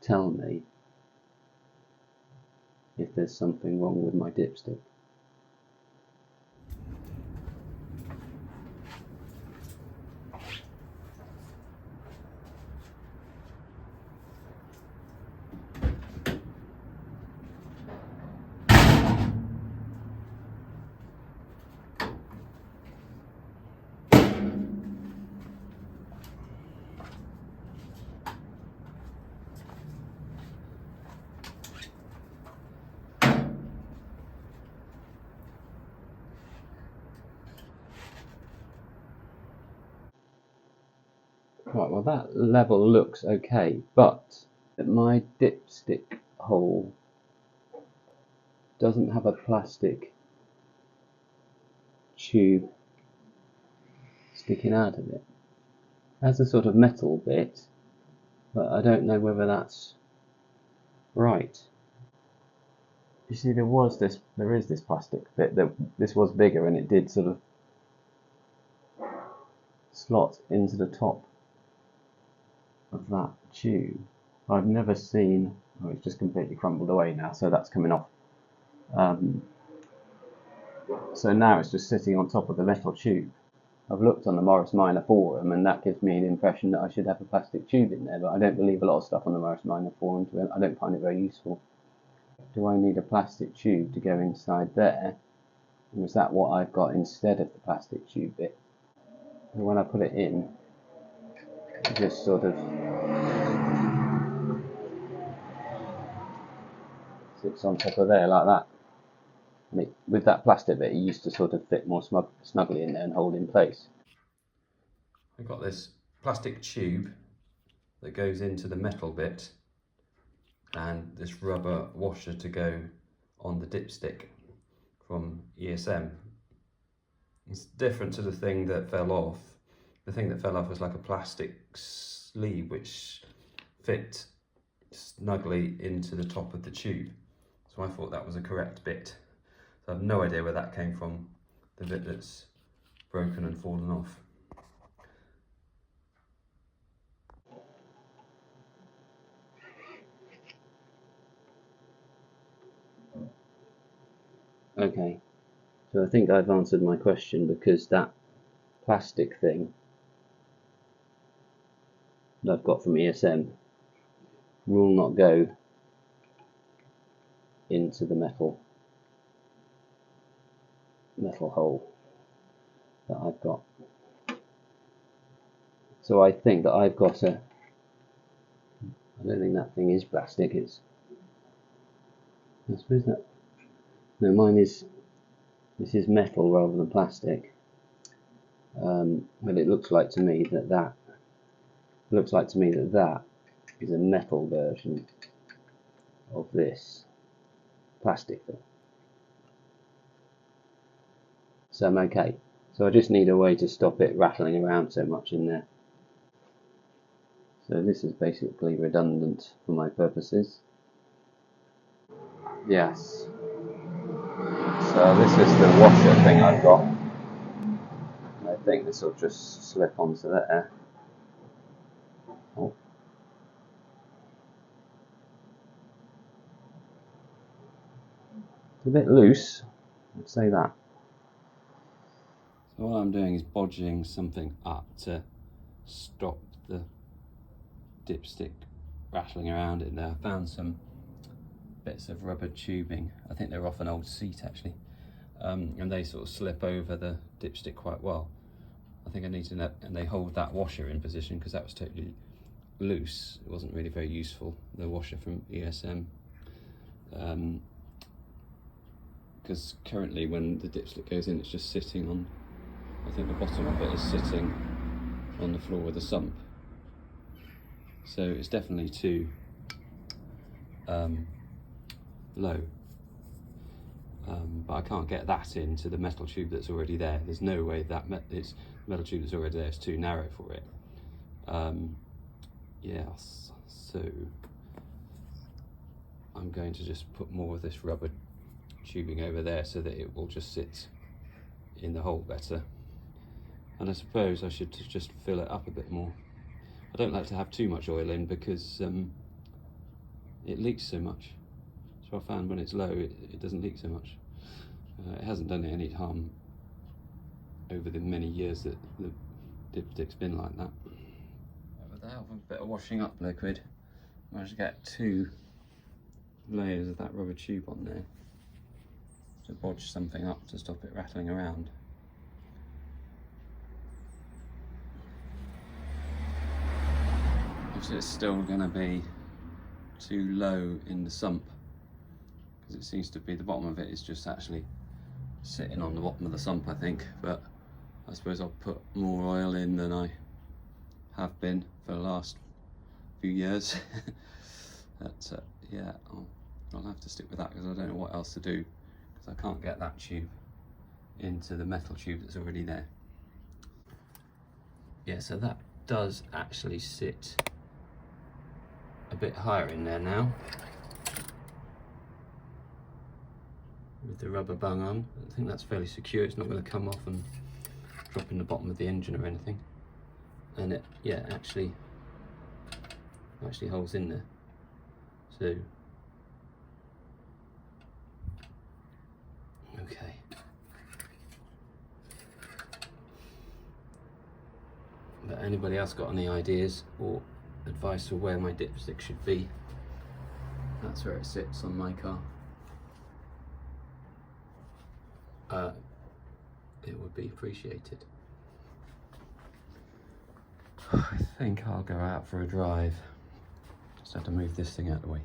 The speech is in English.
tell me if there's something wrong with my dipstick. Right, well that level looks okay, but my dipstick hole doesn't have a plastic tube sticking out of it. It has a sort of metal bit, but I don't know whether that's right. You see, there is this plastic bit that this was bigger, and it did sort of slot into the top of that tube. I've never seen. Oh, it's just completely crumbled away now, so that's coming off. So now it's just sitting on top of the metal tube. I've looked on the Morris Minor forum, and that gives me the impression that I should have a plastic tube in there, but I don't believe a lot of stuff on the Morris Minor forum. I don't find it very useful. Do I need a plastic tube to go inside there? Or is that what I've got instead of the plastic tube bit? And when I put it in, it just sort of sits on top of there like that. And with that plastic bit, it used to sort of fit more snugly in there and hold in place. I've got this plastic tube that goes into the metal bit, and this rubber washer to go on the dipstick from ESM. It's different to the thing that fell off. The thing that fell off was like a plastic sleeve which fit snugly into the top of the tube. So I thought that was a correct bit. So I have no idea where that came from, the bit that's broken and fallen off. Okay, so I think I've answered my question, because that plastic thing that I've got from ESM will not go into the metal hole that I've got. So I think that I've got I don't think that thing is plastic. I suppose that, no, this is metal rather than plastic. But it looks like to me that is a metal version of this plastic thing. So I'm okay. So I just need a way to stop it rattling around so much in there. So this is basically redundant for my purposes. Yes. So this is the washer thing I've got. I think this will just slip onto there. Oh. It's a bit loose, I'd say that. So what I'm doing is bodging something up to stop the dipstick rattling around in there. I found some bits of rubber tubing. I think they're off an old seat actually, and they sort of slip over the dipstick quite well. I think I need to know, and they hold that washer in position, because that was totally loose. It wasn't really very useful, the washer from ESM, because currently when the dipstick goes in, it's just sitting on, I think the bottom of it is sitting on the floor with the sump. So it's definitely too low. But I can't get that into the metal tube that's already there. There's no way that it's metal tube that's already there. It's too narrow for it. Yes, so I'm going to just put more of this rubber tubing over there so that it will just sit in the hole better. And I suppose I should just fill it up a bit more. I don't like to have too much oil in, because it leaks so much. So I found when it's low, it doesn't leak so much. It hasn't done it any harm over the many years that the dipstick's been like that. With the help of a bit of washing up liquid, I managed to get 2 layers of that rubber tube on there to bodge something up to stop it rattling around. Obviously it's still going to be too low in the sump, because it seems to be the bottom of it is just actually sitting on the bottom of the sump, I think. But I suppose I'll put more oil in than I have been for the last few years. But yeah, I'll have to stick with that, because I don't know what else to do, because I can't get that tube into the metal tube that's already there. Yeah, so that does actually sit a bit higher in there now with the rubber bung on. I think that's fairly secure. It's not going to come off and drop in the bottom of the engine or anything. And it, yeah, actually holds in there. So okay. But anybody else got any ideas or advice for where my dipstick should be? That's where it sits on my car. It would be appreciated. I think I'll go out for a drive. Just have to move this thing out of the way.